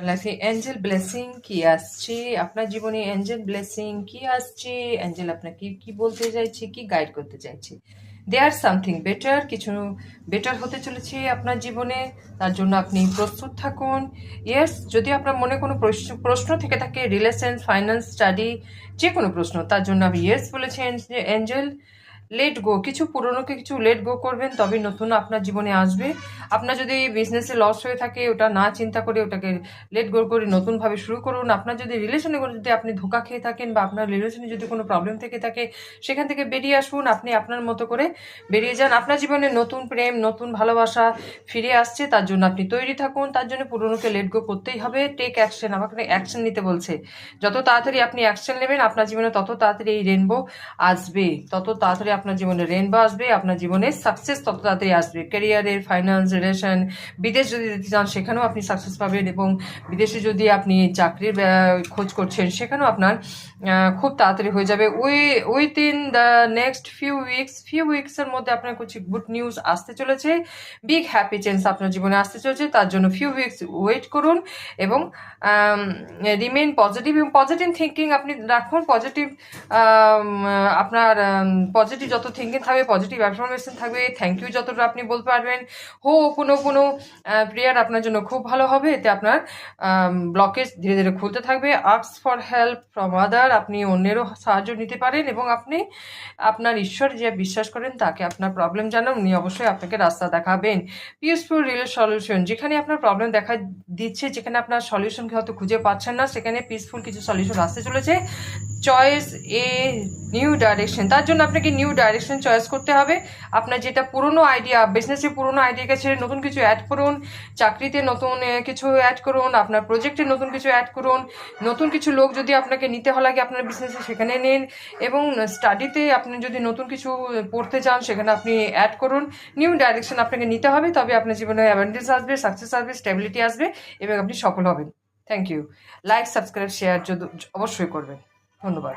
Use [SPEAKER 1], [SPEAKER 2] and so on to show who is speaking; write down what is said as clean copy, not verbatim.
[SPEAKER 1] লাইফে Angel blessing কি আসছে আপনার জীবনে? এঞ্জেল ব্লেসিং কি আসছে? এঞ্জেল আপনাকে কি বলতে চাইছে, কি গাইড করতে চাইছে? দেয়ার সামথিং বেটার, কিছু বেটার হতে চলেছে আপনার জীবনে, তার জন্য আপনি প্রস্তুত থাকুন। ইয়েস, যদি আপনার মনে কোনো প্রশ্ন থেকে থাকে, রিলেশন, ফাইন্যান্স, স্টাডি, যে কোনো প্রশ্ন, তার জন্য আমি ইয়েস বলেছেন যে এঞ্জেল। লেট গো, কিছু পুরনোকে কিছু লেট গো করবেন, তবে নতুন আপনার জীবনে আসবে। আপনার যদি বিজনেসে লস হয়ে থাকে, ওটা না চিন্তা করে ওটাকে লেট গো করে নতুনভাবে শুরু করুন। আপনার যদি রিলেশনে যদি আপনি ধোকা খেয়ে থাকেন বা আপনার রিলেশনে যদি কোনো প্রবলেম থেকে থাকে, সেখান থেকে বেরিয়ে আসুন। আপনি আপনার মতো করে বেরিয়ে যান। আপনার জীবনে নতুন প্রেম, নতুন ভালোবাসা ফিরে আসছে, তার জন্য আপনি তৈরি থাকুন। তার জন্য পুরনোকে লেট গো করতেই হবে। টেক অ্যাকশন, আমাকে অ্যাকশন নিতে বলছে। যত তাড়াতাড়ি আপনি অ্যাকশন নেবেন, আপনার জীবনে তত তাড়াতাড়ি এই রেনবো আসবে, তত তাড়াতাড়ি আপনার জীবনে রেনবো আসবে, আপনার জীবনে সাকসেস তত তাড়াতাড়ি আসবে। ক্যারিয়ারের, ফাইন্যান্স, রিলেশন, বিদেশ যদি যেতে চান সেখানেও আপনি সাকসেস পাবেন, এবং বিদেশে যদি আপনি চাকরির খোঁজ করছেন সেখানেও আপনার খুব তাড়াতাড়ি হয়ে যাবে। উইথিন দ্য নেক্সট ফিউ উইকসের মধ্যে আপনার কিছু গুড নিউজ আসতে চলেছে। বিগ হ্যাপি চেঞ্জ আপনার জীবনে আসতে চলেছে, তার জন্য ফিউ উইকস ওয়েট করুন এবং রিমেইন পজিটিভ, এবং পজিটিভ থিঙ্কিং আপনি রাখুন। পজিটিভ আপনার পজিটিভ যত থিঙ্কিং থাকবে, পজিটিভ অ্যাফার্মেশন থাকবে, থ্যাংক ইউ যতটা আপনি বলতে পারবেন, কোনো প্রেয়ার আপনার জন্য খুব ভালো হবে। এতে আপনার ব্লকেজ ধীরে ধীরে খুলতে থাকবে। Ask for help from other, আপনি অন্যেরও সাহায্য নিতে পারেন, এবং আপনি আপনার ঈশ্বর যে বিশ্বাস করেন তাকে আপনার প্রবলেম জানান, উনি অবশ্যই আপনাকে রাস্তা দেখাবেন। পিসফুল রিয়েল সলিউশন, যেখানে আপনার প্রবলেম দেখা দিচ্ছে, যেখানে আপনার সলিউশনকে হয়তো খুঁজে পাচ্ছেন না, সেখানে পিসফুল কিছু সলিউশন আসতে চলেছে। চয়েস এ নিউ ডাইরেকশন, তার জন্য আপনাকে নিউ ডাইরেকশন চয়েস করতে হবে। আপনার যেটা পুরনো আইডিয়া, বিজনেসে পুরনো আইডিয়াকে ছেড়ে নতুন কিছু অ্যাড করুন, চাকরিতে নতুন কিছু অ্যাড করুন, আপনার প্রজেক্টে নতুন কিছু অ্যাড করুন, নতুন কিছু লোক যদি আপনাকে নিতে লাগে আপনার বিজনেসে সেখানে নিন, এবং স্টাডিতে আপনি যদি নতুন কিছু পড়তে চান সেখানে আপনি অ্যাড করুন। নিউ ডাইরেকশন আপনাকে নিতে হবে, তবে আপনার জীবনে অ্যাবান্ডেন্স আসবে, সাকসেস আসবে, স্টেবিলিটি আসবে, এবং আপনি সফল হবেন। Thank you. Like, subscribe, share যদি অবশ্যই করবেন। ধন্যবাদ।